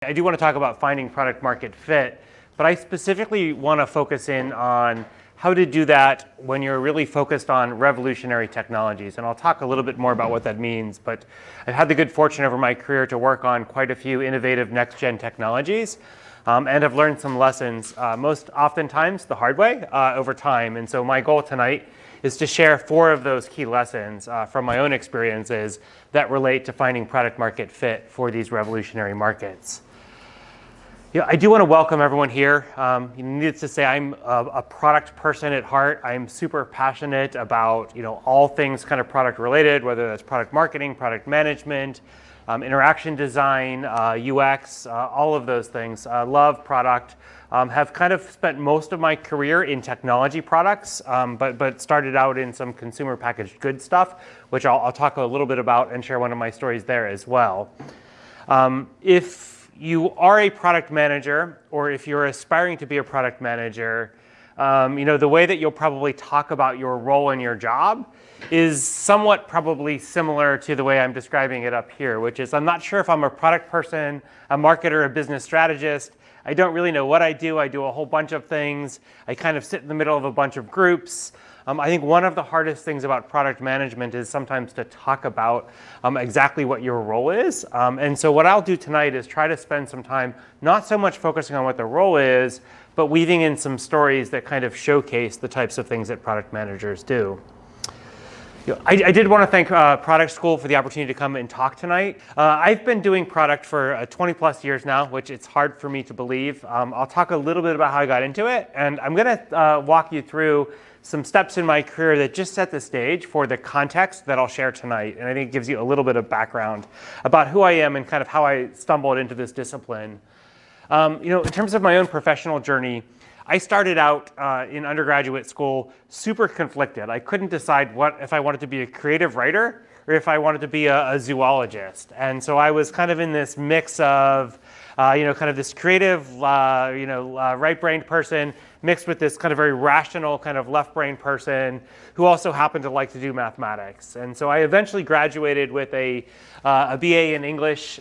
I do want to talk about finding product market fit, but I specifically want to focus in on how to do that when you're really focused on revolutionary technologies. And I'll talk a little bit more about what that means, but I've had the good fortune over my career to work on quite a few innovative next-gen technologies and have learned some lessons, most oftentimes the hard way, over time. And so my goal tonight is to share 4 of those key lessons from my own experiences that relate to finding product market fit for these revolutionary markets. I do want to welcome everyone here. Needless to say, I'm a product person at heart. I'm super passionate about all things kind of product related, whether that's product marketing, product management, interaction design, UX, all of those things. Love product. Have kind of spent most of my career in technology products, but started out in some consumer packaged goods stuff, which I'll talk a little bit about and share one of my stories there as well. If you are a product manager, or if you're aspiring to be a product manager, the way that you'll probably talk about your role in your job is somewhat probably similar to the way I'm describing it up here, which is I'm not sure if I'm a product person, a marketer, a business strategist. I don't really know what I do. I do a whole bunch of things. I kind of sit in the middle of a bunch of groups. I think one of the hardest things about product management is sometimes to talk about exactly what your role is. And so what I'll do tonight is try to spend some time not so much focusing on what the role is, but weaving in some stories that kind of showcase the types of things that product managers do. I did want to thank Product School for the opportunity to come and talk tonight. I've been doing product for 20 plus years now, which it's hard for me to believe. I'll talk a little bit about how I got into it, and I'm going to walk you through some steps in my career that just set the stage for the context that I'll share tonight. And I think it gives you a little bit of background about who I am and kind of how I stumbled into this discipline. In terms of my own professional journey, I started out in undergraduate school super conflicted. I couldn't decide if I wanted to be a creative writer or if I wanted to be a zoologist. And so I was kind of in this mix of, kind of this creative, right-brained person mixed with this kind of very rational kind of left-brained person who also happened to like to do mathematics. And so I eventually graduated with a BA in English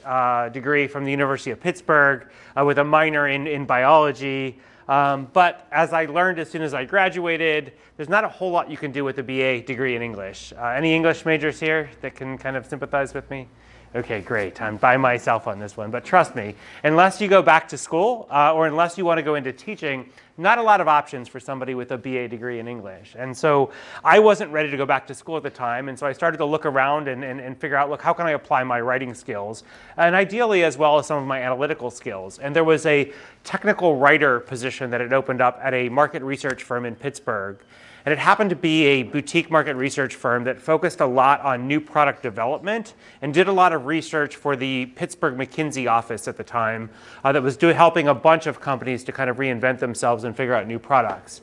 degree from the University of Pittsburgh with a minor in biology. But as I learned as soon as I graduated, there's not a whole lot you can do with a BA degree in English. Any English majors here that can kind of sympathize with me? Okay, great. I'm by myself on this one. But trust me, unless you go back to school or unless you want to go into teaching, not a lot of options for somebody with a BA degree in English. And so I wasn't ready to go back to school at the time. And so I started to look around and figure out, look, how can I apply my writing skills? And ideally, as well as some of my analytical skills. And there was a technical writer position that had opened up at a market research firm in Pittsburgh. And it happened to be a boutique market research firm that focused a lot on new product development and did a lot of research for the Pittsburgh McKinsey office at the time that was helping a bunch of companies to kind of reinvent themselves and figure out new products.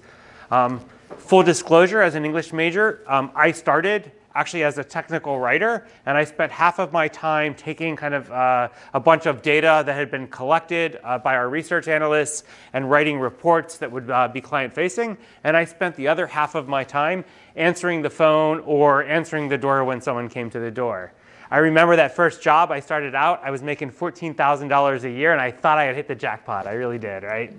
Full disclosure, as an English major, I started actually as a technical writer, and I spent half of my time taking kind of a bunch of data that had been collected by our research analysts and writing reports that would be client-facing, and I spent the other half of my time answering the phone or answering the door when someone came to the door. I remember that first job I started out, I was making $14,000 a year, and I thought I had hit the jackpot. I really did, right?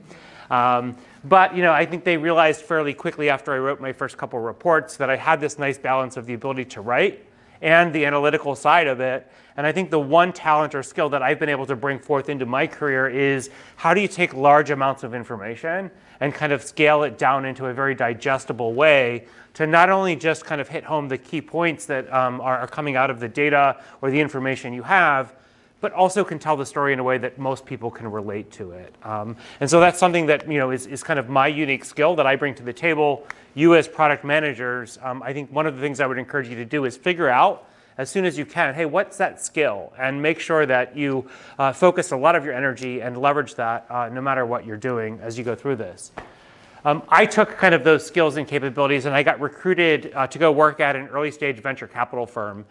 But I think they realized fairly quickly after I wrote my first couple reports that I had this nice balance of the ability to write and the analytical side of it. And I think the one talent or skill that I've been able to bring forth into my career is how do you take large amounts of information and kind of scale it down into a very digestible way to not only just kind of hit home the key points that are coming out of the data or the information you have, but also can tell the story in a way that most people can relate to it. And so that's something that is kind of my unique skill that I bring to the table. You as product managers, I think one of the things I would encourage you to do is figure out as soon as you can, hey, what's that skill? And make sure that you focus a lot of your energy and leverage that no matter what you're doing as you go through this. I took kind of those skills and capabilities and I got recruited to go work at an early stage venture capital firm.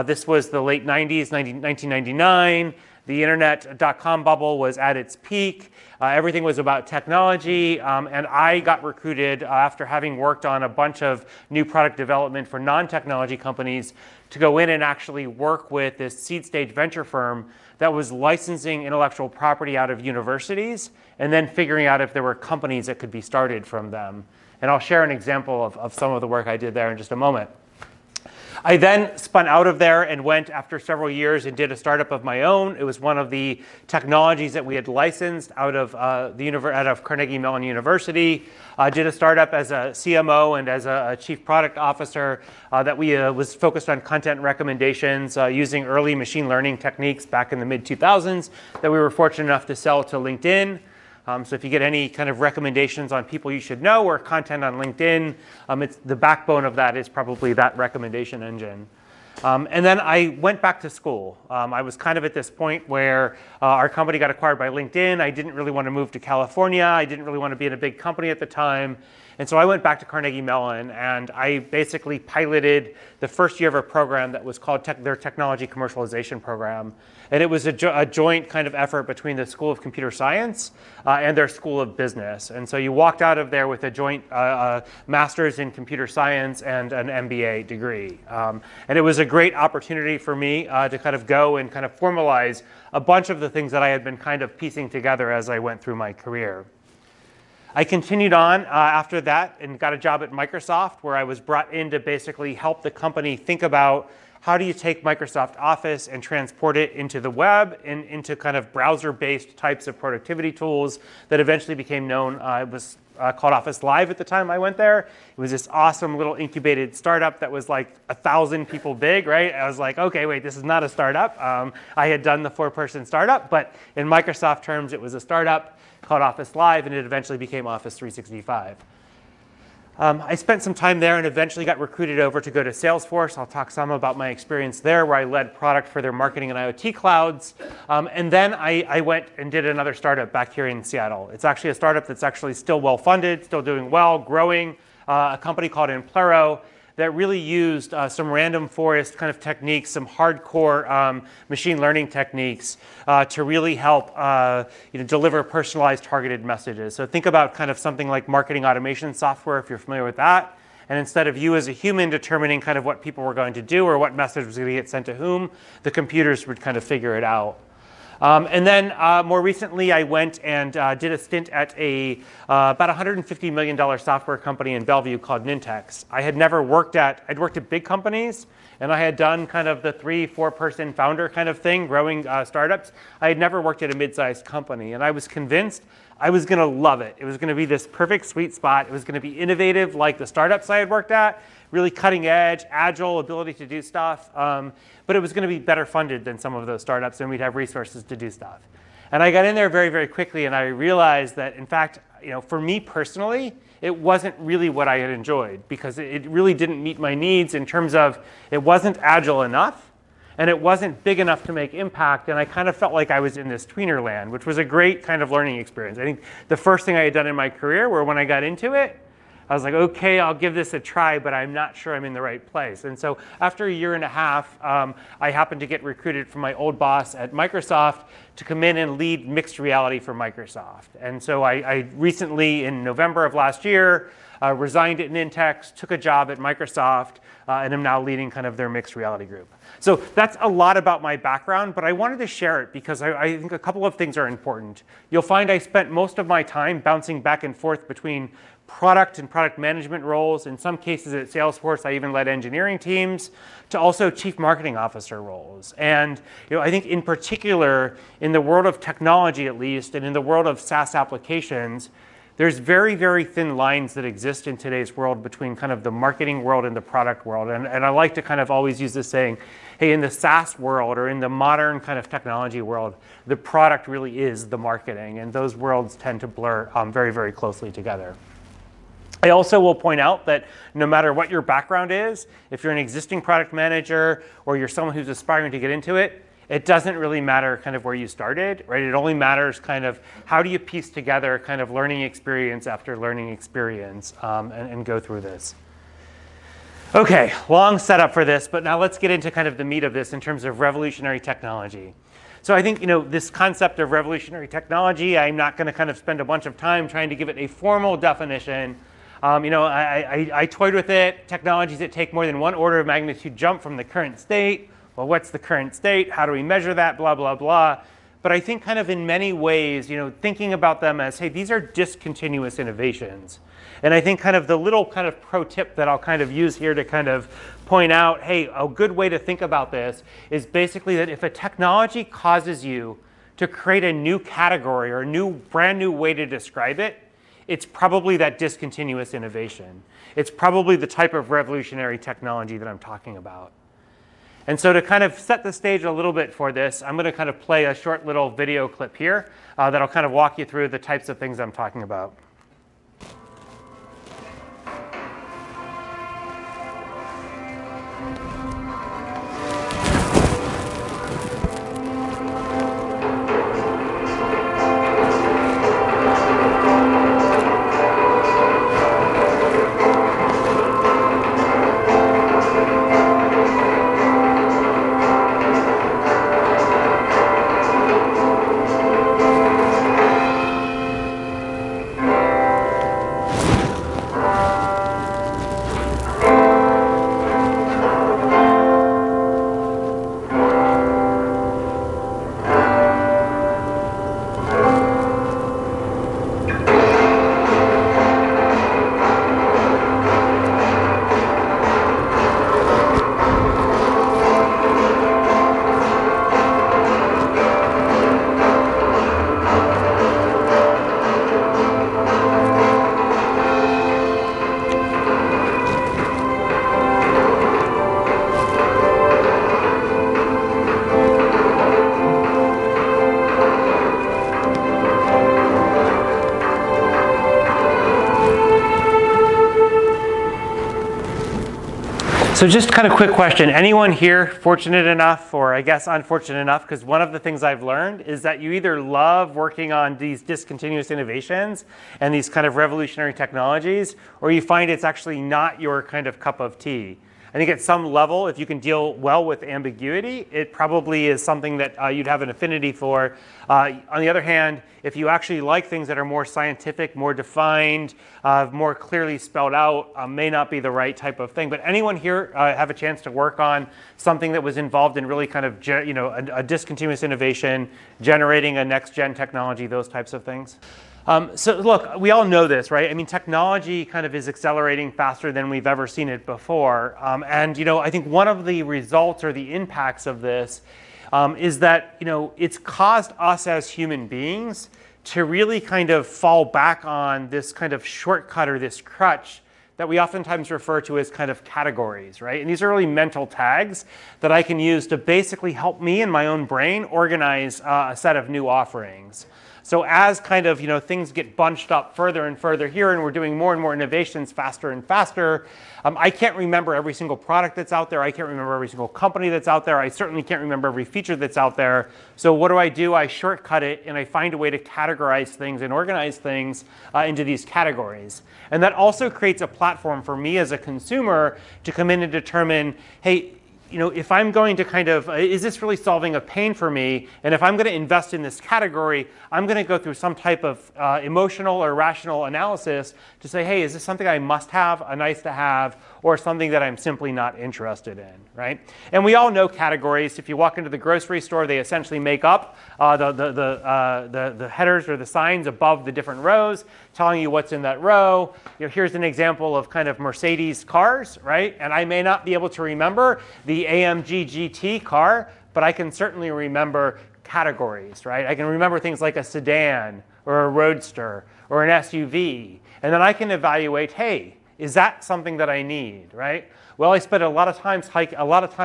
This was the late 90s, 1999. The internet .com bubble was at its peak. Everything was about technology, and I got recruited after having worked on a bunch of new product development for non-technology companies to go in and actually work with this seed stage venture firm that was licensing intellectual property out of universities and then figuring out if there were companies that could be started from them. And I'll share an example of some of the work I did there in just a moment. I then spun out of there and went after several years and did a startup of my own. It was one of the technologies that we had licensed out of Carnegie Mellon University. Did a startup as a CMO and as a chief product officer that was focused on content recommendations using early machine learning techniques back in the mid-2000s that we were fortunate enough to sell to LinkedIn. So if you get any kind of recommendations on people you should know or content on LinkedIn, the backbone of that is probably that recommendation engine. And then I went back to school. I was kind of at this point where our company got acquired by LinkedIn. I didn't really want to move to California. I didn't really want to be in a big company at the time. And so I went back to Carnegie Mellon, and I basically piloted the first year of a program that was called their Technology Commercialization Program. And it was a joint kind of effort between the School of Computer Science and their School of Business. And so you walked out of there with a joint master's in computer science and an MBA degree. And it was a great opportunity for me to kind of go and kind of formalize a bunch of the things that I had been kind of piecing together as I went through my career. I continued on after that and got a job at Microsoft, where I was brought in to basically help the company think about how do you take Microsoft Office and transport it into the web and into kind of browser-based types of productivity tools that eventually became known. It was called Office Live at the time I went there. It was this awesome little incubated startup that was like 1,000 people big, right? I was like, okay, wait, this is not a startup. I had done the 4-person startup, but in Microsoft terms, it was a startup called Office Live, and it eventually became Office 365. I spent some time there and eventually got recruited over to go to Salesforce. I'll talk some about my experience there, where I led product for their marketing and IoT clouds. And then I went and did another startup back here in Seattle. It's actually a startup that's actually still well-funded, still doing well, growing, a company called Implero that really used some random forest kind of techniques, some hardcore machine learning techniques to really help deliver personalized targeted messages. So think about kind of something like marketing automation software, if you're familiar with that. And instead of you as a human determining kind of what people were going to do or what message was going to get sent to whom, the computers would kind of figure it out. And then more recently, I went and did a stint at about $150 million software company in Bellevue called Nintex. I'd worked at big companies, and I had done kind of the 3-4-person founder kind of thing, growing startups. I had never worked at a mid-sized company, and I was convinced I was going to love it. It was going to be this perfect sweet spot. It was going to be innovative like the startups I had worked at, really cutting edge, agile, ability to do stuff. But it was going to be better funded than some of those startups, and we'd have resources to do stuff. And I got in there very, very quickly, and I realized that, in fact, for me personally, it wasn't really what I had enjoyed, because it really didn't meet my needs in terms of it wasn't agile enough, and it wasn't big enough to make impact, and I kind of felt like I was in this tweener land, which was a great kind of learning experience. I think the first thing I had done in my career, where when I got into it, I was like, okay, I'll give this a try, but I'm not sure I'm in the right place. And so after a year and a half, I happened to get recruited from my old boss at Microsoft to come in and lead mixed reality for Microsoft. And so I recently, in November of last year, resigned at Nintex, took a job at Microsoft, and am now leading kind of their mixed reality group. So that's a lot about my background, but I wanted to share it because I think a couple of things are important. You'll find I spent most of my time bouncing back and forth between product and product management roles. In some cases at Salesforce, I even led engineering teams, to also chief marketing officer roles. And I think in particular, in the world of technology at least, and in the world of SaaS applications, there's very, very thin lines that exist in today's world between kind of the marketing world and the product world. And I like to kind of always use this saying, hey, in the SaaS world or in the modern kind of technology world, the product really is the marketing. And those worlds tend to blur very, very closely together. I also will point out that no matter what your background is, if you're an existing product manager or you're someone who's aspiring to get into it, it doesn't really matter kind of where you started, right? It only matters kind of how do you piece together kind of learning experience after learning experience and go through this. Okay, long setup for this, but now let's get into kind of the meat of this in terms of revolutionary technology. So I think, this concept of revolutionary technology, I'm not going to kind of spend a bunch of time trying to give it a formal definition. I toyed with it, technologies that take more than one order of magnitude jump from the current state. Well, what's the current state? How do we measure that? Blah, blah, blah. But I think kind of in many ways, thinking about them as, hey, these are discontinuous innovations. And I think kind of the little kind of pro tip that I'll kind of use here to kind of point out, hey, a good way to think about this is basically that if a technology causes you to create a new category or a brand new way to describe it, it's probably that discontinuous innovation. It's probably the type of revolutionary technology that I'm talking about. And so to kind of set the stage a little bit for this, I'm going to kind of play a short little video clip here that'll kind of walk you through the types of things I'm talking about. So just kind of quick question. Anyone here fortunate enough, or I guess unfortunate enough, because one of the things I've learned is that you either love working on these discontinuous innovations and these kind of revolutionary technologies, or you find it's actually not your kind of cup of tea. I think at some level, if you can deal well with ambiguity, it probably is something that you'd have an affinity for. On the other hand, if you actually like things that are more scientific, more defined, more clearly spelled out, may not be the right type of thing. But anyone here have a chance to work on something that was involved in really kind of a discontinuous innovation, generating a next-gen technology, those types of things? So look, we all know this, right? I mean, technology kind of is accelerating faster than we've ever seen it before. And I think one of the results or the impacts of this is that it's caused us as human beings to really kind of fall back on this kind of shortcut or this crutch that we oftentimes refer to as kind of categories, right? And these are really mental tags that I can use to basically help me in my own brain organize a set of new offerings. So as kind of things get bunched up further and further here, and we're doing more and more innovations faster and faster, I can't remember every single product that's out there. I can't remember every single company that's out there. I certainly can't remember every feature that's out there. So what do? I shortcut it, and I find a way to categorize things and organize things into these categories. And that also creates a platform for me as a consumer to come in and determine, hey, if I'm going to kind of, is this really solving a pain for me? And if I'm going to invest in this category, I'm going to go through some type of emotional or rational analysis to say, hey, is this something I must have, a nice to have, or something that I'm simply not interested in, right? And we all know categories. If you walk into the grocery store, they essentially make up the headers or the signs above the different rows, telling you what's in that row. Here's an example of kind of Mercedes cars, right? And I may not be able to remember the AMG GT car, but I can certainly remember categories, right? I can remember things like a sedan or a roadster or an SUV. And then I can evaluate, hey, is that something that I need, right? Well, I spent a lot of time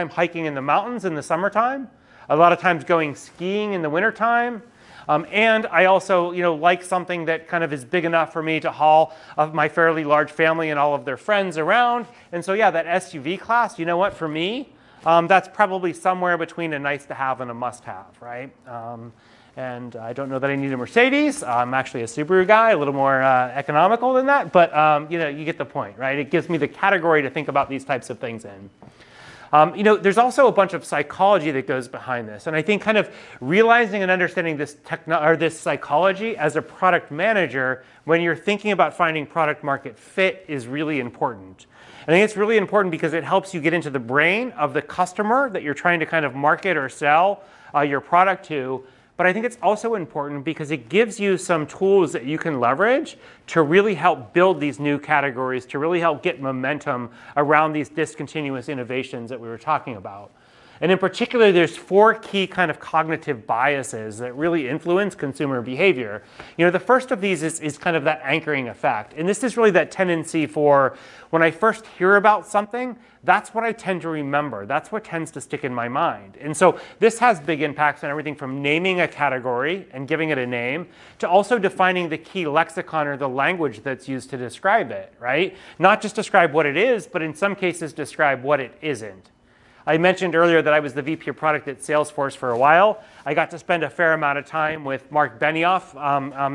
hiking in the mountains in the summertime, a lot of times going skiing in the wintertime. And I also like something that kind of is big enough for me to haul my fairly large family and all of their friends around. And so yeah, that SUV class, you know what, for me, that's probably somewhere between a nice to have and a must have, right? And I don't know that I need a Mercedes. I'm actually a Subaru guy, a little more economical than that. But you get the point, right? It gives me the category to think about these types of things in. There's also a bunch of psychology that goes behind this. And I think kind of realizing and understanding this psychology as a product manager when you're thinking about finding product market fit is really important. I think it's really important because it helps you get into the brain of the customer that you're trying to kind of market or sell your product to. But I think it's also important because it gives you some tools that you can leverage to really help build these new categories, to really help get momentum around these discontinuous innovations that we were talking about. And in particular, there's 4 key kind of cognitive biases that really influence consumer behavior. The first of these is kind of that anchoring effect. And this is really that tendency for when I first hear about something, that's what I tend to remember. That's what tends to stick in my mind. And so this has big impacts on everything from naming a category and giving it a name to also defining the key lexicon or the language that's used to describe it, right? Not just describe what it is, but in some cases describe what it isn't. I mentioned earlier that I was the VP of product at Salesforce for a while. I got to spend a fair amount of time with Mark Benioff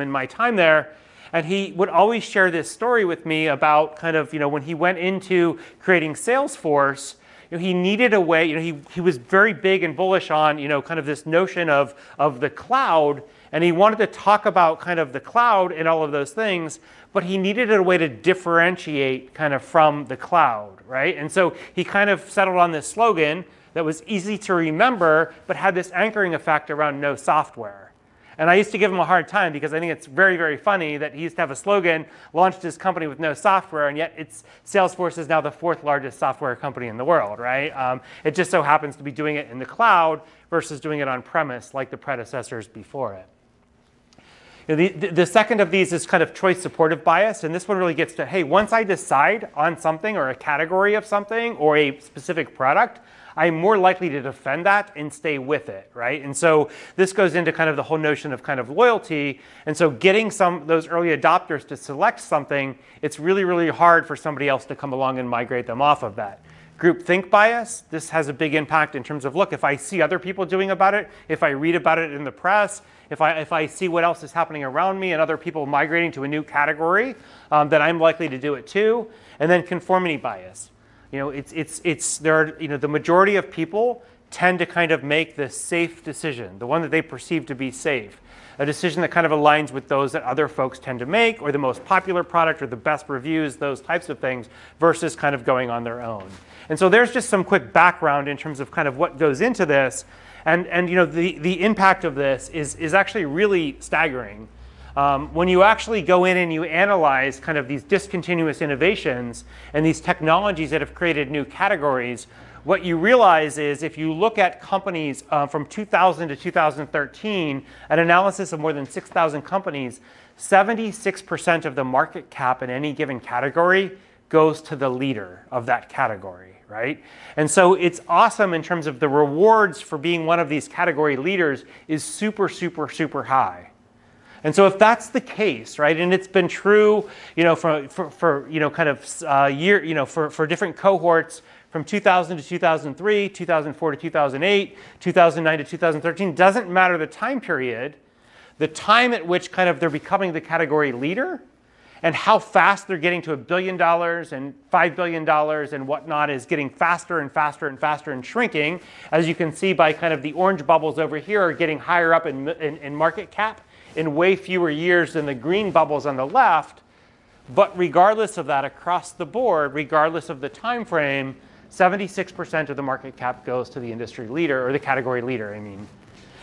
in my time there. And he would always share this story with me about kind of, when he went into creating Salesforce, he needed a way, he was very big and bullish on, kind of this notion of the cloud. And he wanted to talk about kind of the cloud and all of those things, but he needed a way to differentiate kind of from the cloud, right? And so he kind of settled on this slogan that was easy to remember, but had this anchoring effect around no software. And I used to give him a hard time because I think it's very, very funny that he used to have a slogan, launched his company with no software, and yet Salesforce is now the 4th largest software company in the world, right? It just so happens to be doing it in the cloud versus doing it on premise like the predecessors before it. The second of these is kind of choice supportive bias, and this one really gets to, hey, once I decide on something or a category of something or a specific product, I'm more likely to defend that and stay with it, right? And so this goes into kind of the whole notion of kind of loyalty. And so getting those early adopters to select something, it's really, really hard for somebody else to come along and migrate them off of that. Groupthink bias, this has a big impact in terms of, look, if I see other people doing about it, if I read about it in the press, if I see what else is happening around me and other people migrating to a new category, then I'm likely to do it too. And then conformity bias. The majority of people tend to kind of make the safe decision, the one that they perceive to be safe, a decision that kind of aligns with those that other folks tend to make, or the most popular product, or the best reviews, those types of things, versus kind of going on their own. And so there's just some quick background in terms of kind of what goes into this, and the impact of this is actually really staggering. When you actually go in and you analyze kind of these discontinuous innovations and these technologies that have created new categories, what you realize is if you look at companies from 2000 to 2013, an analysis of more than 6,000 companies, 76% of the market cap in any given category goes to the leader of that category, right? And so it's awesome in terms of the rewards for being one of these category leaders is super, super, super high. And so if that's the case, right, and it's been true, for different cohorts from 2000 to 2003, 2004 to 2008, 2009 to 2013, doesn't matter the time period, the time at which kind of they're becoming the category leader and how fast they're getting to $1 billion and $5 billion and whatnot is getting faster and faster and faster and shrinking. As you can see by kind of the orange bubbles over here are getting higher up in market cap in way fewer years than the green bubbles on the left. But regardless of that, across the board, regardless of the time frame, 76% of the market cap goes to the industry leader, or the category leader, I mean.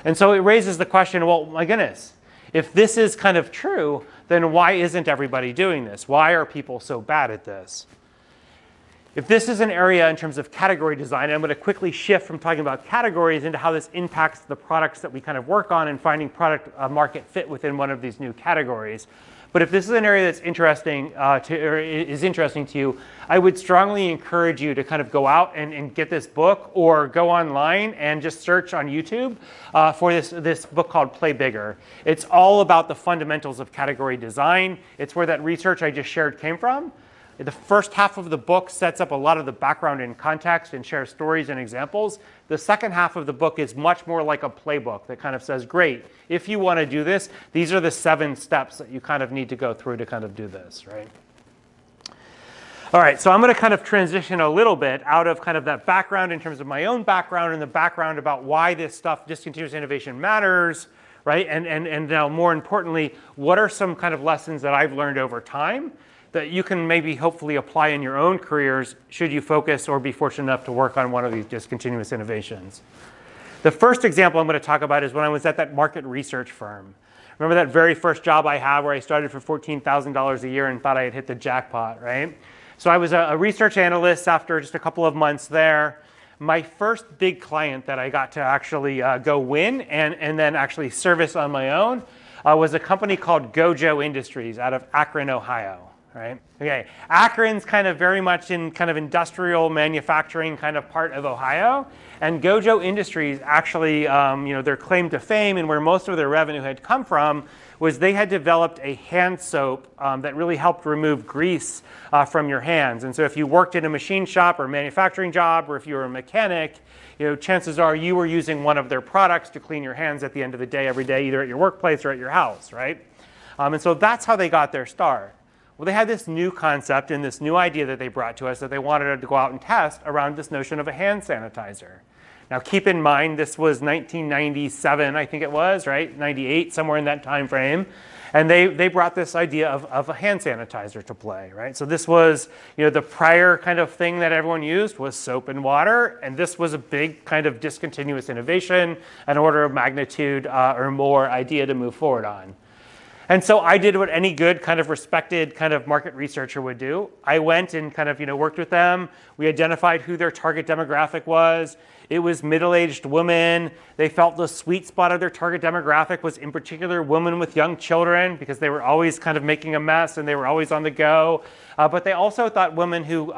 And so it raises the question, well, my goodness, if this is kind of true, then why isn't everybody doing this? Why are people so bad at this? If this is an area in terms of category design, I'm going to quickly shift from talking about categories into how this impacts the products that we kind of work on and finding product market fit within one of these new categories. But if this is an area that's interesting to you, I would strongly encourage you to kind of go out and get this book, or go online and just search on YouTube for this book called Play Bigger. It's all about the fundamentals of category design. It's where that research I just shared came from. The first half of the book sets up a lot of the background and context and shares stories and examples. The second half of the book is much more like a playbook that kind of says, great, if you want to do this, these are the 7 steps that you kind of need to go through to kind of do this, right? All right, so I'm going to kind of transition a little bit out of kind of that background in terms of my own background and the background about why this stuff, discontinuous innovation, matters, right? And now more importantly, what are some kind of lessons that I've learned over time that you can maybe hopefully apply in your own careers should you focus or be fortunate enough to work on one of these discontinuous innovations. The first example I'm going to talk about is when I was at that market research firm. Remember that very first job I had where I started for $14,000 a year and thought I had hit the jackpot, right? So I was a research analyst after just a couple of months there. My first big client that I got to actually go win and then actually service on my own was a company called Gojo Industries out of Akron, Ohio. Right? Okay, Akron's kind of very much in kind of industrial manufacturing kind of part of Ohio, and Gojo Industries actually, their claim to fame and where most of their revenue had come from was they had developed a hand soap that really helped remove grease from your hands. And so if you worked in a machine shop or manufacturing job, or if you were a mechanic, chances are you were using one of their products to clean your hands at the end of the day every day, either at your workplace or at your house, right? And so that's how they got their start. Well, they had this new concept and this new idea that they brought to us that they wanted to go out and test around this notion of a hand sanitizer. Now, keep in mind, this was 1997, I think it was, right? 98, somewhere in that time frame. And they brought this idea of a hand sanitizer to play, right? So this was, the prior kind of thing that everyone used was soap and water. And this was a big kind of discontinuous innovation, an order of magnitude or more idea to move forward on. And so I did what any good kind of respected kind of market researcher would do. I went and kind of worked with them. We identified who their target demographic was. It was middle-aged women. They felt the sweet spot of their target demographic was in particular women with young children because they were always kind of making a mess and they were always on the go. But they also thought women who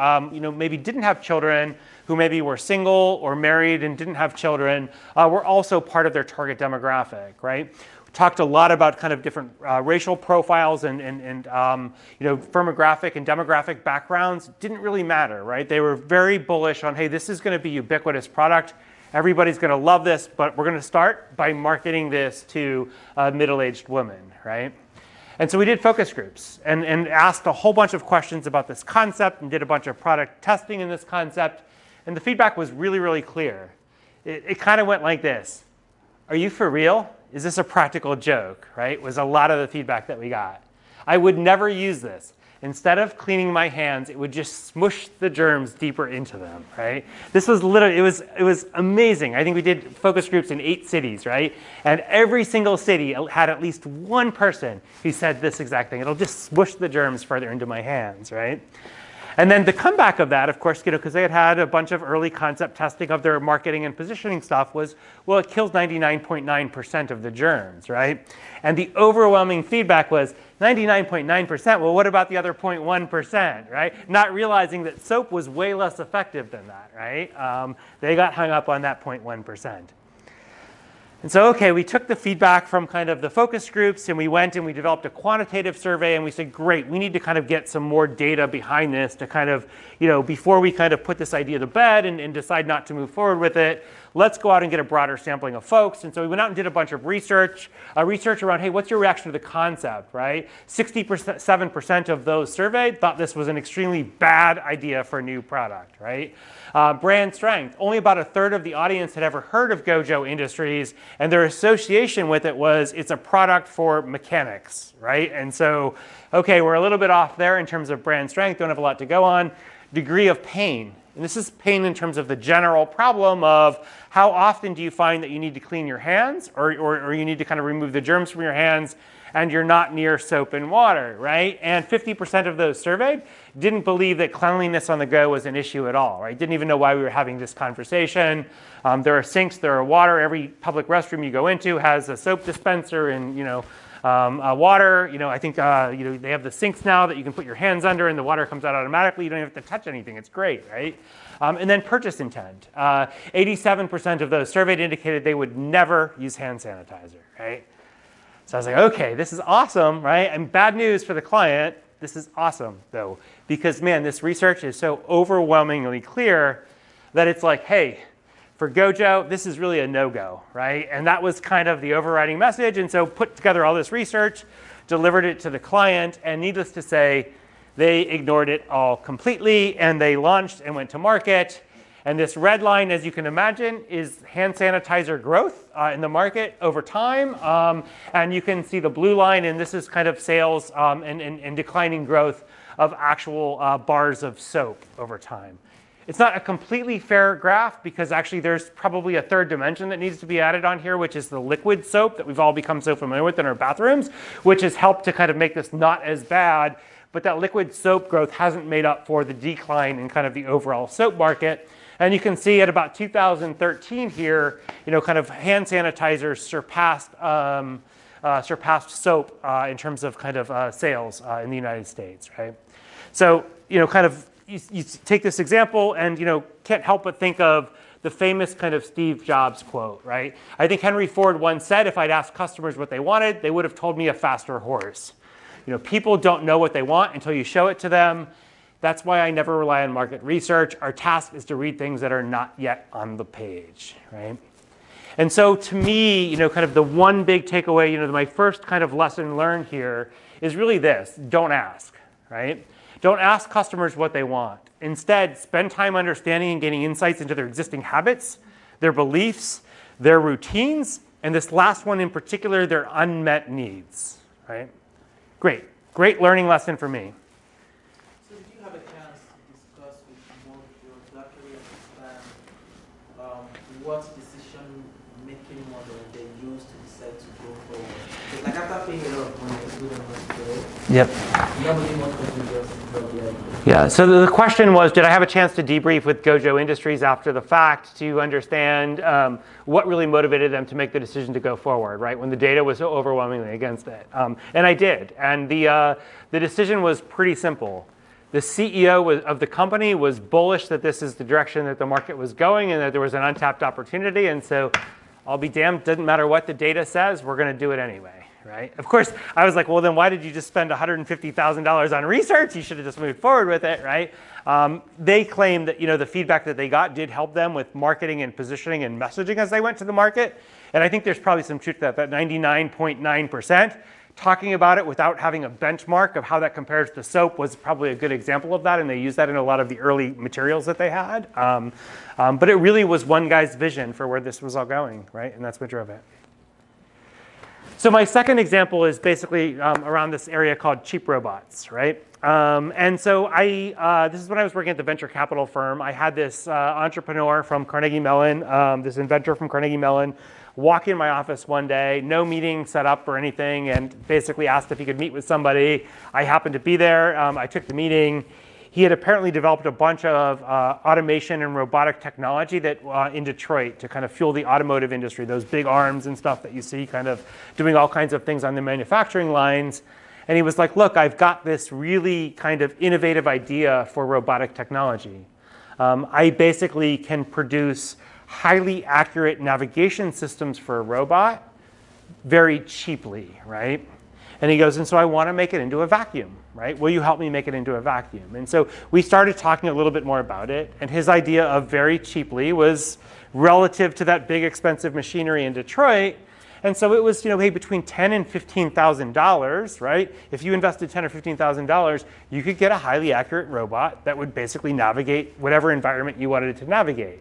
maybe didn't have children, who maybe were single or married and didn't have children, were also part of their target demographic, right? Talked a lot about kind of different racial profiles and firmographic and demographic backgrounds. Didn't really matter, right? They were very bullish on, hey, this is going to be a ubiquitous product. Everybody's going to love this, but we're going to start by marketing this to middle-aged women, right? And so we did focus groups and asked a whole bunch of questions about this concept and did a bunch of product testing in this concept. And the feedback was really, really clear. It kind of went like this. Are you for real? Is this a practical joke, right? Was a lot of the feedback that we got. I would never use this. Instead of cleaning my hands, it would just smush the germs deeper into them, right? This was literally, it was amazing. I think we did focus groups in 8 cities, right? And every single city had at least one person who said this exact thing. It'll just smush the germs further into my hands, right? And then the comeback of that, of course, because they had a bunch of early concept testing of their marketing and positioning stuff was, well, it kills 99.9% of the germs, right? And the overwhelming feedback was 99.9%, well, what about the other 0.1%, right? Not realizing that soap was way less effective than that, right? They got hung up on that 0.1%. And so, okay, we took the feedback from kind of the focus groups and we went and we developed a quantitative survey and we said, great, we need to kind of get some more data behind this to kind of, before we kind of put this idea to bed and decide not to move forward with it, let's go out and get a broader sampling of folks. And so we went out and did a bunch of research around, hey, what's your reaction to the concept, right? 67% of those surveyed thought this was an extremely bad idea for a new product, right? Brand strength. Only about a third of the audience had ever heard of Gojo Industries, and their association with it was it's a product for mechanics, right? And so, okay, we're a little bit off there in terms of brand strength, don't have a lot to go on. Degree of pain. And this is pain in terms of the general problem of how often do you find that you need to clean your hands or you need to kind of remove the germs from your hands and you're not near soap and water, right? And 50% of those surveyed didn't believe that cleanliness on the go was an issue at all, right? Didn't even know why we were having this conversation. There are sinks, there are water. Every public restroom you go into has a soap dispenser and, water. I think they have the sinks now that you can put your hands under and the water comes out automatically. You don't have to touch anything. It's great, right? And then purchase intent. 87% of those surveyed indicated they would never use hand sanitizer, right? So I was like, okay, this is awesome, right? And bad news for the client. This is awesome, though, because, man, this research is so overwhelmingly clear that it's like, hey, for Gojo, this is really a no-go, right? And that was kind of the overriding message. And so put together all this research, delivered it to the client, and needless to say, They ignored it all completely, and they launched and went to market. And this red line, as you can imagine, is hand sanitizer growth in the market over time. And you can see the blue line, and this is kind of sales and declining growth of actual bars of soap over time. It's not a completely fair graph because actually there's probably a third dimension that needs to be added on here, which is the liquid soap that we've all become so familiar with in our bathrooms, which has helped to kind of make this not as bad. But that liquid soap growth hasn't made up for the decline in kind of the overall soap market. And you can see at about 2013 here, kind of hand sanitizers surpassed soap in terms of kind of sales in the United States, right? So, kind of you take this example and, can't help but think of the famous kind of Steve Jobs quote, right? I think Henry Ford once said, if I'd asked customers what they wanted, they would have told me a faster horse. People don't know what they want until you show it to them. That's why I never rely on market research. Our task is to read things that are not yet on the page, right? And so to me, kind of the one big takeaway, my first kind of lesson learned here is really this: don't ask, right? Don't ask customers what they want. Instead, spend time understanding and gaining insights into their existing habits, their beliefs, their routines, and this last one in particular, their unmet needs, right? Great learning lesson for me. So did you have a chance to discuss with more to actually understand what decision-making model they use to decide to go forward? Because like after paying a lot of money, it's good enough to do it. Yep. Nobody wants to do just yeah, so the question was, did I have a chance to debrief with Gojo Industries after the fact to understand what really motivated them to make the decision to go forward, right, when the data was so overwhelmingly against it? And I did. And the decision was pretty simple. The CEO of the company was bullish that this is the direction that the market was going and that there was an untapped opportunity. And so I'll be damned, doesn't matter what the data says, we're going to do it anyway. Right? Of course, I was like, well, then why did you just spend $150,000 on research? You should have just moved forward with it, right? They claimed that the feedback that they got did help them with marketing and positioning and messaging as they went to the market. And I think there's probably some truth to that 99.9%. Talking about it without having a benchmark of how that compares to soap was probably a good example of that, and they used that in a lot of the early materials that they had. But it really was one guy's vision for where this was all going, right? And that's what drove it. So my second example is basically around this area called cheap robots, right? And so this is when I was working at the venture capital firm. I had this entrepreneur from Carnegie Mellon, this inventor from Carnegie Mellon, walk in my office one day, no meeting set up or anything, and basically asked if he could meet with somebody. I happened to be there. I took the meeting. He had apparently developed a bunch of automation and robotic technology that in Detroit to kind of fuel the automotive industry, those big arms and stuff that you see kind of doing all kinds of things on the manufacturing lines. And he was like, look, I've got this really kind of innovative idea for robotic technology. I basically can produce highly accurate navigation systems for a robot very cheaply, right? And he goes, and so I want to make it into a vacuum, right? Will you help me make it into a vacuum? And so we started talking a little bit more about it. And his idea of very cheaply was relative to that big expensive machinery in Detroit. And so it was, hey, between $10,000 and $15,000, right? If you invested $10,000 or $15,000, you could get a highly accurate robot that would basically navigate whatever environment you wanted it to navigate.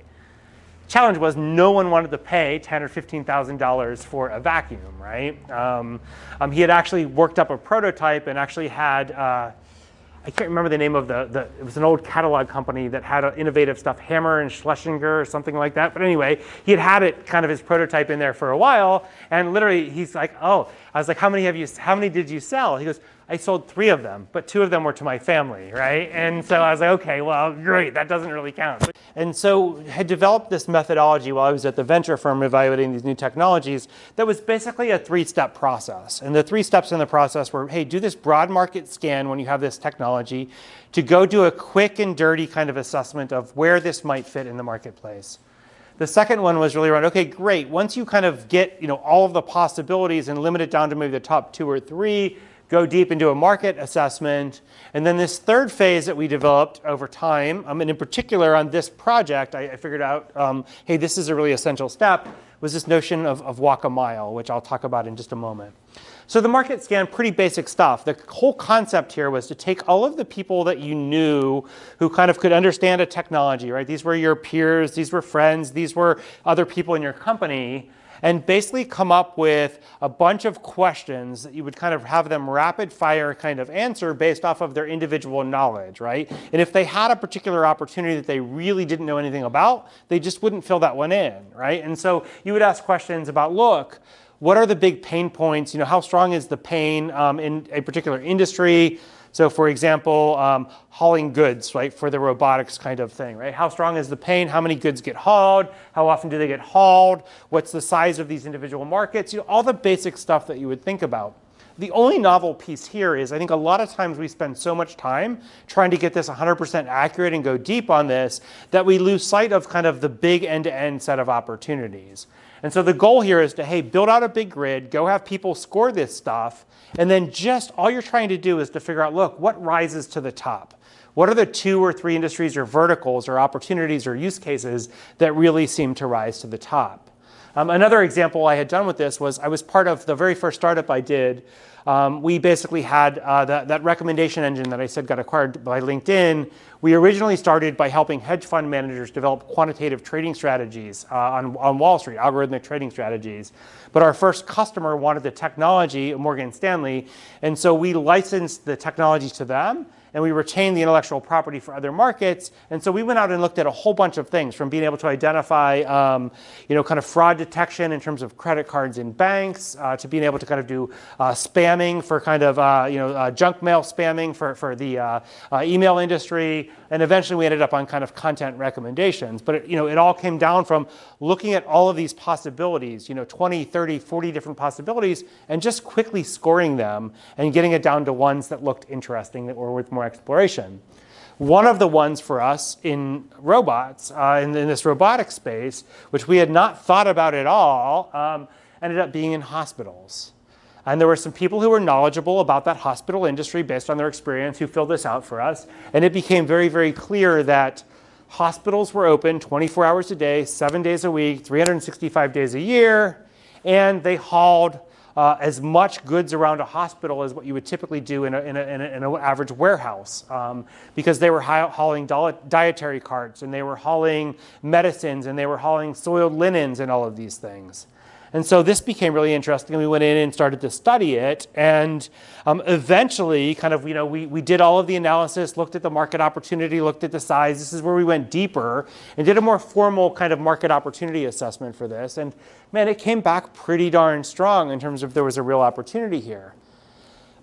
Challenge was no one wanted to pay $10,000 or $15,000 for a vacuum, right? He had actually worked up a prototype and actually had, I can't remember the name of it was an old catalog company that had innovative stuff, Hammer and Schlesinger or something like that. But anyway, he had it kind of his prototype in there for a while. And literally he's like, oh, I was like, how many did you sell? He goes, I sold 3 of them, but 2 of them were to my family, right? And so I was like, okay, well, great, that doesn't really count. And so I had developed this methodology while I was at the venture firm evaluating these new technologies that was basically a 3-step process. And the 3 steps in the process were, hey, do this broad market scan when you have this technology to go do a quick and dirty kind of assessment of where this might fit in the marketplace. The second one was really around, okay, great, once you kind of get all of the possibilities and limit it down to maybe the top 2 or 3, go deep into a market assessment. And then this third phase that we developed over time, and in particular on this project, I figured out, hey, this is a really essential step, was this notion of walk a mile, which I'll talk about in just a moment. So the market scan, pretty basic stuff. The whole concept here was to take all of the people that you knew who kind of could understand a technology, right? These were your peers, these were friends, these were other people in your company, and basically come up with a bunch of questions that you would kind of have them rapid fire kind of answer based off of their individual knowledge, right? And if they had a particular opportunity that they really didn't know anything about, they just wouldn't fill that one in, right? And so you would ask questions about, look, what are the big pain points? You know, how strong is the pain in a particular industry? So for example, hauling goods, right, for the robotics kind of thing, right? How strong is the pain? How many goods get hauled? How often do they get hauled? What's the size of these individual markets? You know, all the basic stuff that you would think about. The only novel piece here is I think a lot of times we spend so much time trying to get this 100% accurate and go deep on this that we lose sight of kind of the big end-to-end set of opportunities. And so the goal here is to, hey, build out a big grid, go have people score this stuff, and then just all you're trying to do is to figure out, look, what rises to the top? What are the 2 or 3 industries or verticals or opportunities or use cases that really seem to rise to the top? Another example I had done with this was I was part of the very first startup I did. We basically had that recommendation engine that I said got acquired by LinkedIn. We originally started by helping hedge fund managers develop quantitative trading strategies on Wall Street, algorithmic trading strategies. But our first customer wanted the technology, Morgan Stanley, and so we licensed the technology to them, and we retained the intellectual property for other markets. And so we went out and looked at a whole bunch of things, from being able to identify, you know, kind of fraud detection in terms of credit cards in banks, to being able to kind of do spamming for kind of, junk mail spamming for the email industry. And eventually we ended up on kind of content recommendations. But it all came down from looking at all of these possibilities, 20, 30, 40 different possibilities, and just quickly scoring them and getting it down to ones that looked interesting, that were worth more exploration. One of the ones for us in robots, in this robotic space, which we had not thought about at all, ended up being in hospitals. And there were some people who were knowledgeable about that hospital industry based on their experience who filled this out for us. And it became very, very clear that hospitals were open 24 hours a day, 7 days a week, 365 days a year, and they hauled as much goods around a hospital as what you would typically do in an average warehouse, because they were hauling dietary carts, and they were hauling medicines, and they were hauling soiled linens and all of these things. And so this became really interesting, and we went in and started to study it. And eventually, kind of, we did all of the analysis, looked at the market opportunity, looked at the size. This is where we went deeper and did a more formal kind of market opportunity assessment for this. And man, it came back pretty darn strong in terms of there was a real opportunity here.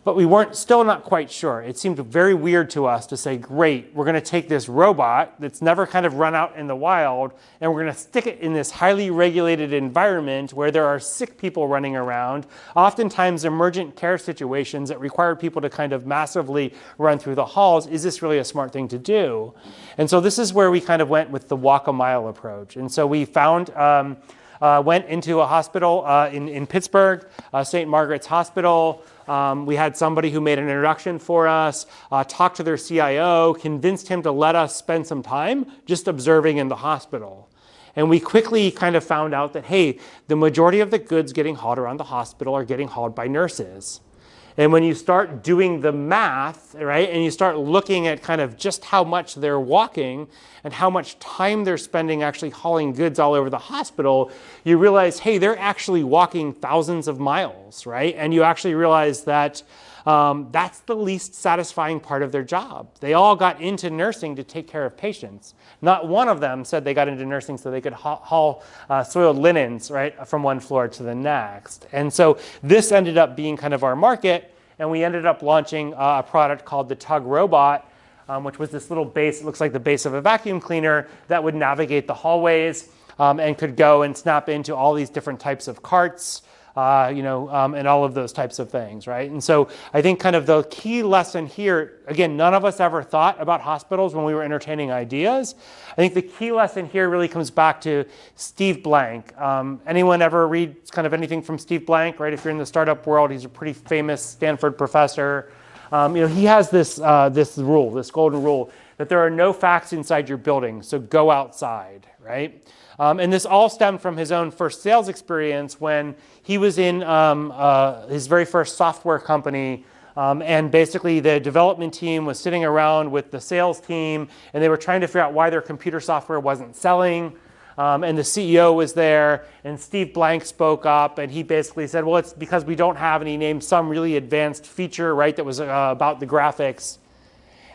But we weren't still not quite sure. It seemed very weird to us to say, great, we're going to take this robot that's never kind of run out in the wild, and we're going to stick it in this highly regulated environment where there are sick people running around, oftentimes emergent care situations that require people to kind of massively run through the halls. Is this really a smart thing to do? And so this is where we kind of went with the walk a mile approach. And so we found went into a hospital in Pittsburgh, St. Margaret's Hospital. We had somebody who made an introduction for us, talked to their CIO, convinced him to let us spend some time just observing in the hospital. And we quickly kind of found out that, hey, the majority of the goods getting hauled around the hospital are getting hauled by nurses. And when you start doing the math, right, and you start looking at kind of just how much they're walking and how much time they're spending actually hauling goods all over the hospital, you realize, hey, they're actually walking thousands of miles, right? And you actually realize that that's the least satisfying part of their job. They all got into nursing to take care of patients. Not one of them said they got into nursing so they could haul soiled linens, right, from one floor to the next. And so this ended up being kind of our market, and we ended up launching a product called the Tug Robot, which was this little base. It looks like the base of a vacuum cleaner that would navigate the hallways and could go and snap into all these different types of carts, and all of those types of things, right? And so I think kind of the key lesson here, again, none of us ever thought about hospitals when we were entertaining ideas. I think the key lesson here really comes back to Steve Blank. Anyone ever read kind of anything from Steve Blank, right? If you're in the startup world, he's a pretty famous Stanford professor. He has this rule, this golden rule, that there are no facts inside your building, so go outside, right? And this all stemmed from his own first sales experience when he was in his very first software company. And basically the development team was sitting around with the sales team, and they were trying to figure out why their computer software wasn't selling. And the CEO was there, and Steve Blank spoke up, and he basically said, well, it's because we don't have, and he named some really advanced feature, right, that was about the graphics.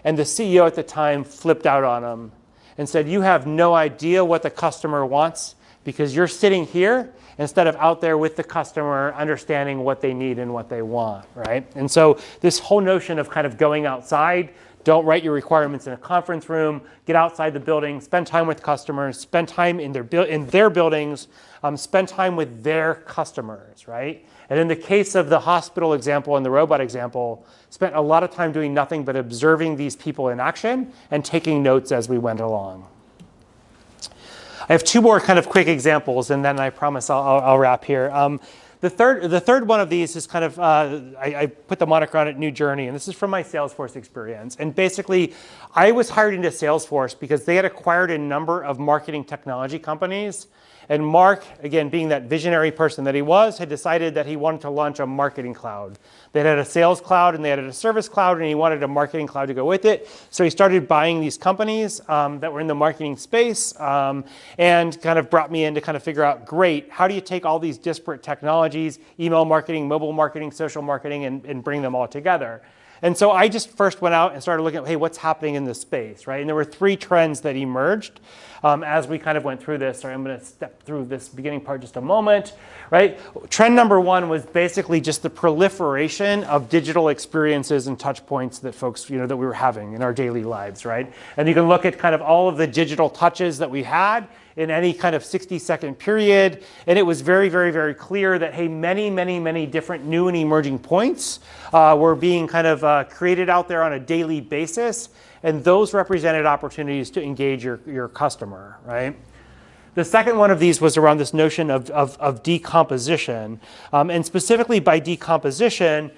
And the CEO at the time flipped out on him and said, you have no idea what the customer wants because you're sitting here instead of out there with the customer understanding what they need and what they want, right? And so this whole notion of kind of going outside, don't write your requirements in a conference room, get outside the building, spend time with customers, spend time in their buildings, spend time with their customers, right? And in the case of the hospital example and the robot example, spent a lot of time doing nothing but observing these people in action and taking notes as we went along. I have two more kind of quick examples, and then I promise I'll wrap here. The third one of these is kind of, I put the moniker on it, New Journey, and this is from my Salesforce experience. And basically, I was hired into Salesforce because they had acquired a number of marketing technology companies. And Mark, again, being that visionary person that he was, had decided that he wanted to launch a marketing cloud. They had a sales cloud and they had a service cloud, and he wanted a marketing cloud to go with it. So he started buying these companies that were in the marketing space and kind of brought me in to kind of figure out, great, how do you take all these disparate technologies, email marketing, mobile marketing, social marketing, and bring them all together? And so I just first went out and started looking at, hey, what's happening in this space, right? And there were three trends that emerged as we kind of went through this. Sorry, I'm going to step through this beginning part just a moment, right? Trend number one was basically just the proliferation of digital experiences and touch points that folks, that we were having in our daily lives, right? And you can look at kind of all of the digital touches that we had in any kind of 60-second period. And it was very, very, very clear that, hey, many, many, many different new and emerging points were being kind of created out there on a daily basis. And those represented opportunities to engage your customer, right? The second one of these was around this notion of decomposition. And specifically by decomposition,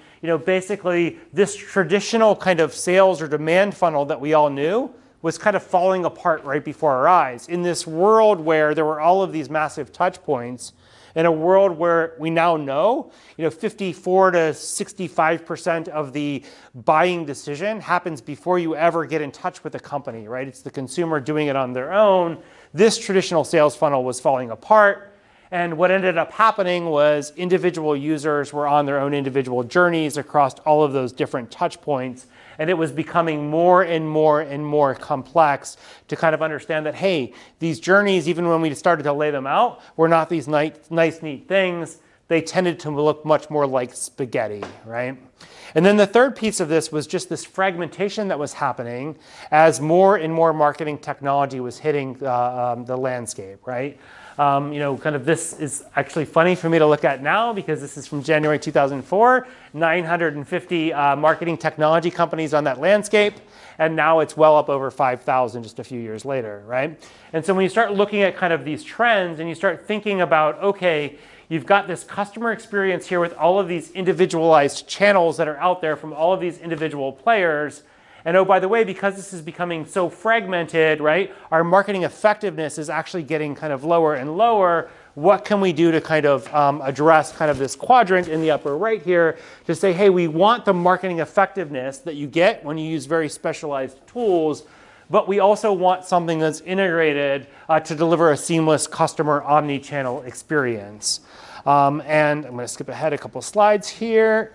basically this traditional kind of sales or demand funnel that we all knew was kind of falling apart right before our eyes. In this world where there were all of these massive touch points, in a world where we now know, 54 to 65% of the buying decision happens before you ever get in touch with a company, right? It's the consumer doing it on their own. This traditional sales funnel was falling apart. And what ended up happening was individual users were on their own individual journeys across all of those different touch points. And it was becoming more and more and more complex to kind of understand that, hey, these journeys, even when we started to lay them out, were not these nice, neat things. They tended to look much more like spaghetti, right? And then the third piece of this was just this fragmentation that was happening as more and more marketing technology was hitting the landscape, right? Kind of this is actually funny for me to look at now because this is from January 2004, 950 marketing technology companies on that landscape, and now it's well up over 5,000 just a few years later, right? And so when you start looking at kind of these trends and you start thinking about, okay, you've got this customer experience here with all of these individualized channels that are out there from all of these individual players. And oh, by the way, because this is becoming so fragmented, right, our marketing effectiveness is actually getting kind of lower and lower. What can we do to kind of address kind of this quadrant in the upper right here to say, hey, we want the marketing effectiveness that you get when you use very specialized tools, but we also want something that's integrated to deliver a seamless customer omni-channel experience. And I'm going to skip ahead a couple slides here.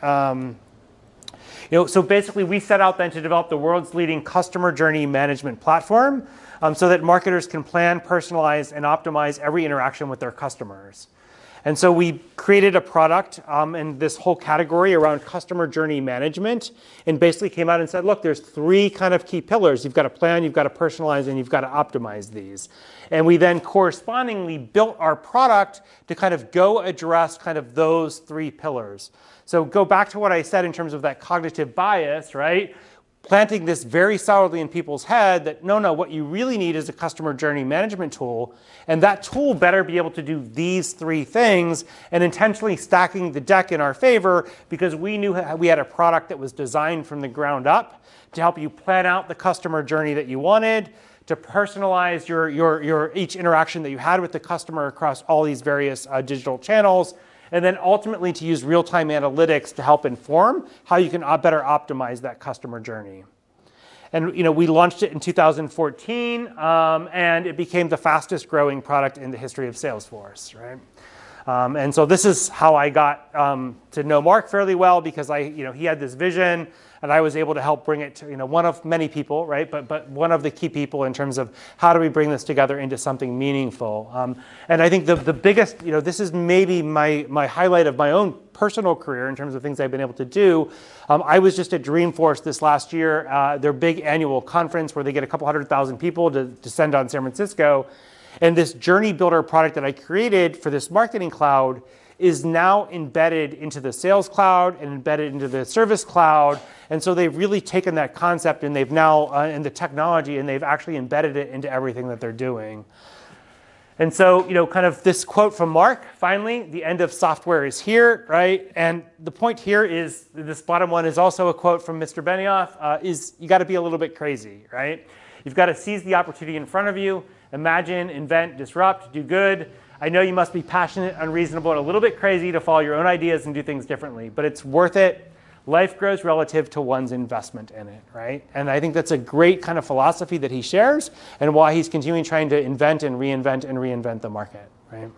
So basically, we set out then to develop the world's leading customer journey management platform so that marketers can plan, personalize, and optimize every interaction with their customers. And so we created a product in this whole category around customer journey management and basically came out and said, look, there's three kind of key pillars. You've got to plan, you've got to personalize, and you've got to optimize these. And we then correspondingly built our product to kind of go address kind of those three pillars. So go back to what I said in terms of that cognitive bias, right? planting this very solidly in people's head that no, what you really need is a customer journey management tool. And that tool better be able to do these three things, and intentionally stacking the deck in our favor because we knew we had a product that was designed from the ground up to help you plan out the customer journey that you wanted, to personalize each interaction that you had with the customer across all these various digital channels, and then ultimately to use real-time analytics to help inform how you can better optimize that customer journey. And we launched it in 2014, and it became the fastest growing product in the history of Salesforce, right? And so this is how I got to know Mark fairly well, because he had this vision, and I was able to help bring it to one of many people, right? But one of the key people in terms of how do we bring this together into something meaningful. And I think the biggest, this is maybe my highlight of my own personal career in terms of things I've been able to do. I was just at Dreamforce this last year, their big annual conference where they get a couple 100,000 people to descend on San Francisco. And this Journey Builder product that I created for this marketing cloud is now embedded into the Sales Cloud and embedded into the Service Cloud. And so they've really taken that concept and they've now, in the technology, and they've actually embedded it into everything that they're doing. And so, kind of this quote from Mark, finally, the end of software is here, right? And the point here is, this bottom one is also a quote from Mr. Benioff, is you got to be a little bit crazy, right? You've got to seize the opportunity in front of you, imagine, invent, disrupt, do good. I know you must be passionate, unreasonable, and a little bit crazy to follow your own ideas and do things differently, but it's worth it. Life grows relative to one's investment in it, right? And I think that's a great kind of philosophy that he shares, and why he's continuing trying to invent and reinvent the market, right?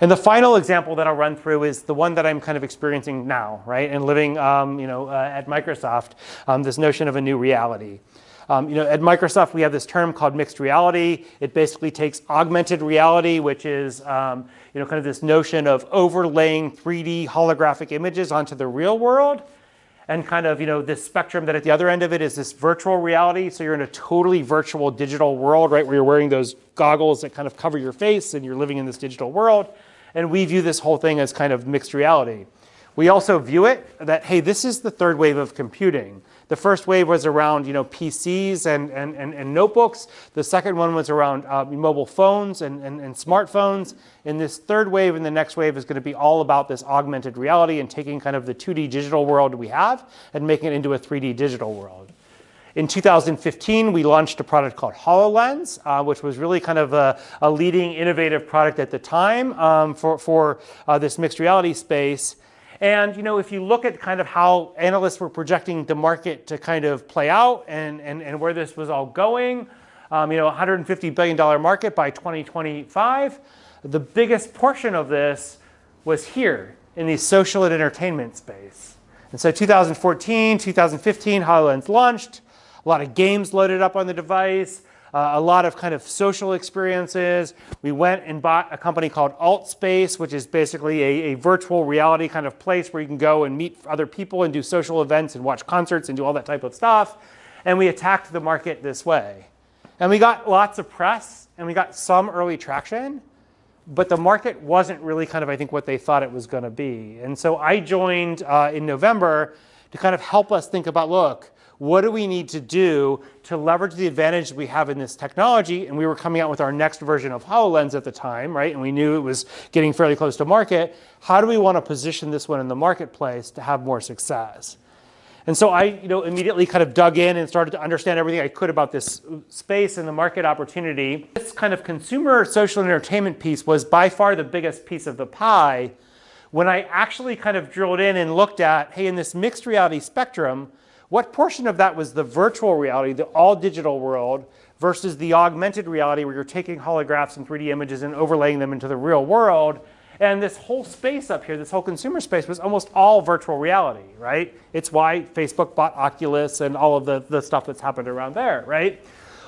And the final example that I'll run through is the one that I'm kind of experiencing now, right? And living, at Microsoft, this notion of a new reality. At Microsoft, we have this term called mixed reality. It basically takes augmented reality, which is kind of this notion of overlaying 3D holographic images onto the real world, and kind of this spectrum that at the other end of it is this virtual reality. So you're in a totally virtual digital world, right, where you're wearing those goggles that kind of cover your face, and you're living in this digital world. And we view this whole thing as kind of mixed reality. We also view it that, hey, this is the third wave of computing. The first wave was around PCs and notebooks. The second one was around mobile phones and smartphones. And this third wave and the next wave is going to be all about this augmented reality and taking kind of the 2D digital world we have and making it into a 3D digital world. In 2015, we launched a product called HoloLens, which was really kind of a leading innovative product at the time for this mixed reality space. And if you look at kind of how analysts were projecting the market to kind of play out and where this was all going, $150 billion market by 2025, the biggest portion of this was here in the social and entertainment space. And so 2014, 2015, HoloLens launched. A lot of games loaded up on the device. A lot of kind of social experiences. We went and bought a company called AltSpace, which is basically a virtual reality kind of place where you can go and meet other people and do social events and watch concerts and do all that type of stuff. And we attacked the market this way. And we got lots of press, and we got some early traction, but the market wasn't really kind of, I think, what they thought it was going to be. And so I joined in November to kind of help us think about, look, what do we need to do to leverage the advantage we have in this technology? And we were coming out with our next version of HoloLens at the time, right? And we knew it was getting fairly close to market. How do we want to position this one in the marketplace to have more success? And so I immediately kind of dug in and started to understand everything I could about this space and the market opportunity. This kind of consumer social entertainment piece was by far the biggest piece of the pie. When I actually kind of drilled in and looked at, hey, in this mixed reality spectrum, what portion of that was the virtual reality, the all-digital world, versus the augmented reality where you're taking holographs and 3D images and overlaying them into the real world? And this whole space up here, this whole consumer space, was almost all virtual reality, right? It's why Facebook bought Oculus and all of the stuff that's happened around there, right?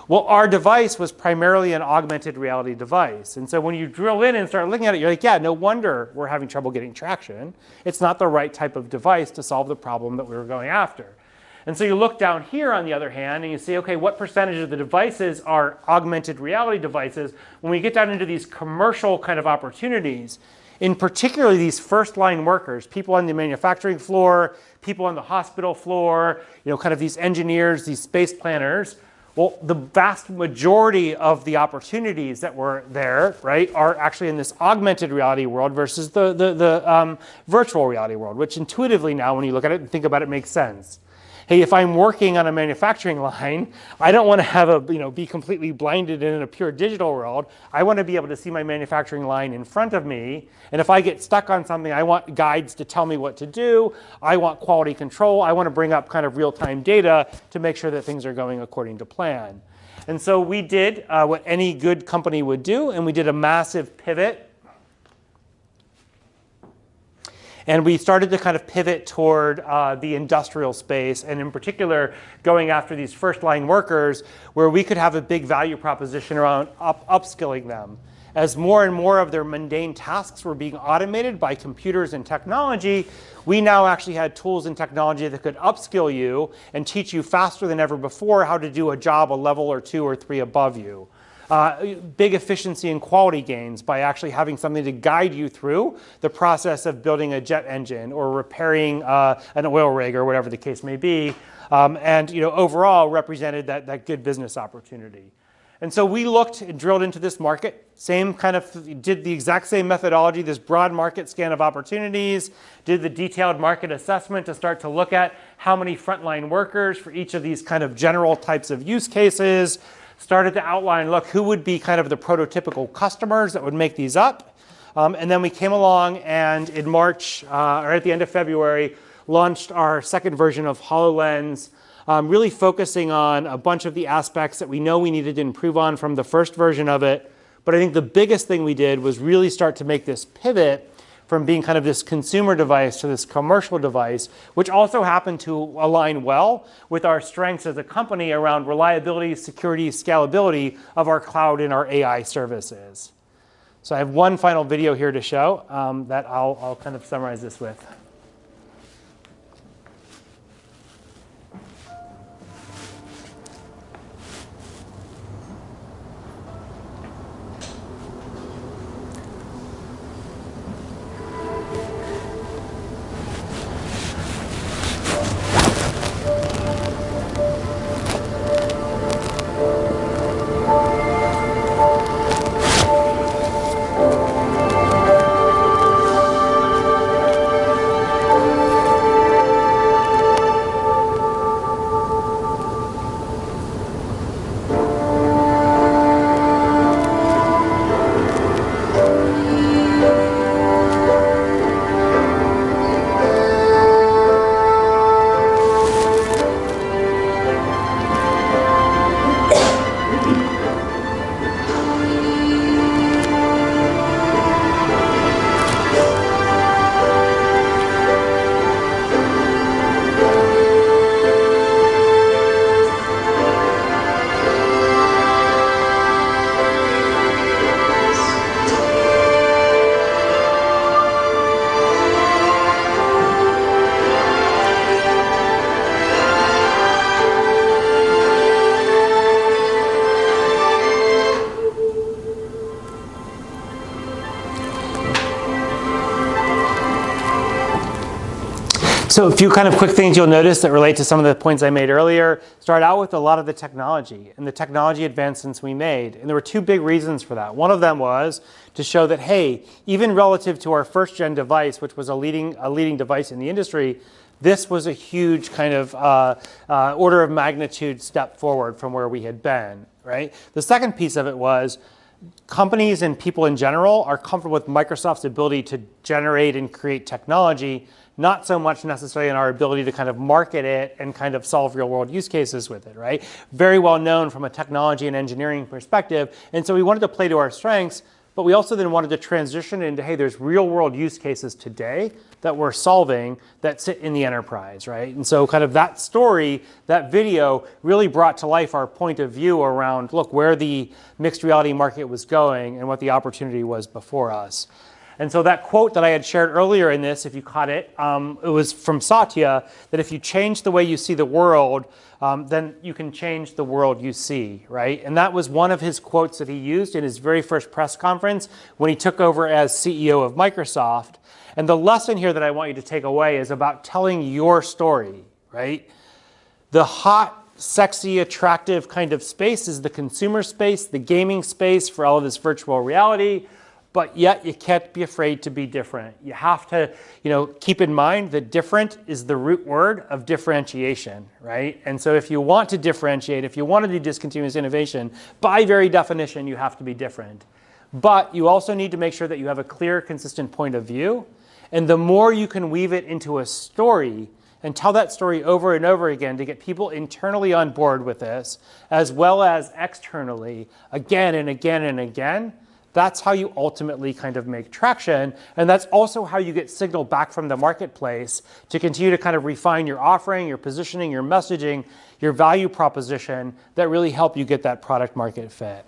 Well, our device was primarily an augmented reality device. And so when you drill in and start looking at it, you're like, yeah, no wonder we're having trouble getting traction. It's not the right type of device to solve the problem that we were going after. And so you look down here, on the other hand, and you see, okay, what percentage of the devices are augmented reality devices? When we get down into these commercial kind of opportunities, in particular these first line workers, people on the manufacturing floor, people on the hospital floor, kind of these engineers, these space planners. Well, the vast majority of the opportunities that were there, right, are actually in this augmented reality world versus the virtual reality world, which intuitively now, when you look at it and think about it, makes sense. Hey, if I'm working on a manufacturing line, I don't want to have be completely blinded in a pure digital world. I want to be able to see my manufacturing line in front of me. And if I get stuck on something, I want guides to tell me what to do. I want quality control. I want to bring up kind of real-time data to make sure that things are going according to plan. And so we did what any good company would do, and we did a massive pivot. And we started to kind of pivot toward the industrial space, and in particular, going after these first-line workers where we could have a big value proposition around upskilling them. As more and more of their mundane tasks were being automated by computers and technology, we now actually had tools and technology that could upskill you and teach you faster than ever before how to do a job a level or 2 or 3 above you. Big efficiency and quality gains by actually having something to guide you through the process of building a jet engine or repairing an oil rig or whatever the case may be, and overall represented that good business opportunity. And so we looked and drilled into this market, did the exact same methodology, this broad market scan of opportunities, did the detailed market assessment to start to look at how many frontline workers for each of these kind of general types of use cases, started to outline, look, who would be kind of the prototypical customers that would make these up. And then we came along and in March, or at the end of February, launched our second version of HoloLens, really focusing on a bunch of the aspects that we know we needed to improve on from the first version of it. But I think the biggest thing we did was really start to make this pivot from being kind of this consumer device to this commercial device, which also happened to align well with our strengths as a company around reliability, security, scalability of our cloud and our AI services. So I have one final video here to show that I'll kind of summarize this with. So a few kind of quick things you'll notice that relate to some of the points I made earlier. Start out with a lot of the technology and the technology advancements we made. And there were two big reasons for that. One of them was to show that, hey, even relative to our first gen device, which was a leading device in the industry, this was a huge kind of order of magnitude step forward from where we had been, right? The second piece of it was companies and people in general are comfortable with Microsoft's ability to generate and create technology, not so much necessarily in our ability to kind of market it and kind of solve real world use cases with it, right? Very well known from a technology and engineering perspective. And so we wanted to play to our strengths, but we also then wanted to transition into, hey, there's real world use cases today that we're solving that sit in the enterprise, right? And so kind of that story, that video really brought to life our point of view around, look, where the mixed reality market was going and what the opportunity was before us. And so that quote that I had shared earlier in this, if you caught it, it was from Satya, that if you change the way you see the world, then you can change the world you see, right? And that was one of his quotes that he used in his very first press conference when he took over as CEO of Microsoft. And the lesson here that I want you to take away is about telling your story, right? The hot, sexy, attractive kind of space is the consumer space, the gaming space for all of this virtual reality, but yet you can't be afraid to be different. You have to, keep in mind that different is the root word of differentiation, right? And so if you want to differentiate, if you want to do discontinuous innovation, by very definition, you have to be different. But you also need to make sure that you have a clear, consistent point of view. And the more you can weave it into a story and tell that story over and over again to get people internally on board with this, as well as externally, again and again and again, that's how you ultimately kind of make traction. And that's also how you get signal back from the marketplace to continue to kind of refine your offering, your positioning, your messaging, your value proposition that really help you get that product market fit.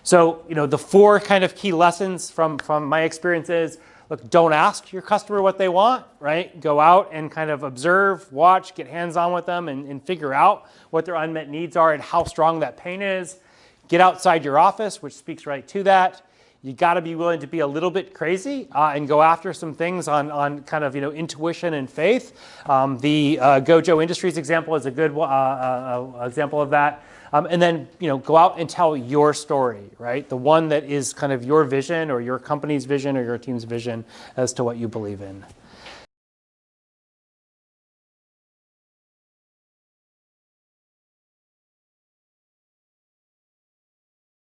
So, the 4 kind of key lessons from my experiences: look, don't ask your customer what they want, right? Go out and kind of observe, watch, get hands-on with them and figure out what their unmet needs are and how strong that pain is. Get outside your office, which speaks right to that. You got to be willing to be a little bit crazy and go after some things on kind of intuition and faith. The Gojo Industries example is a good example of that. And then go out and tell your story, right? The one that is kind of your vision or your company's vision or your team's vision as to what you believe in.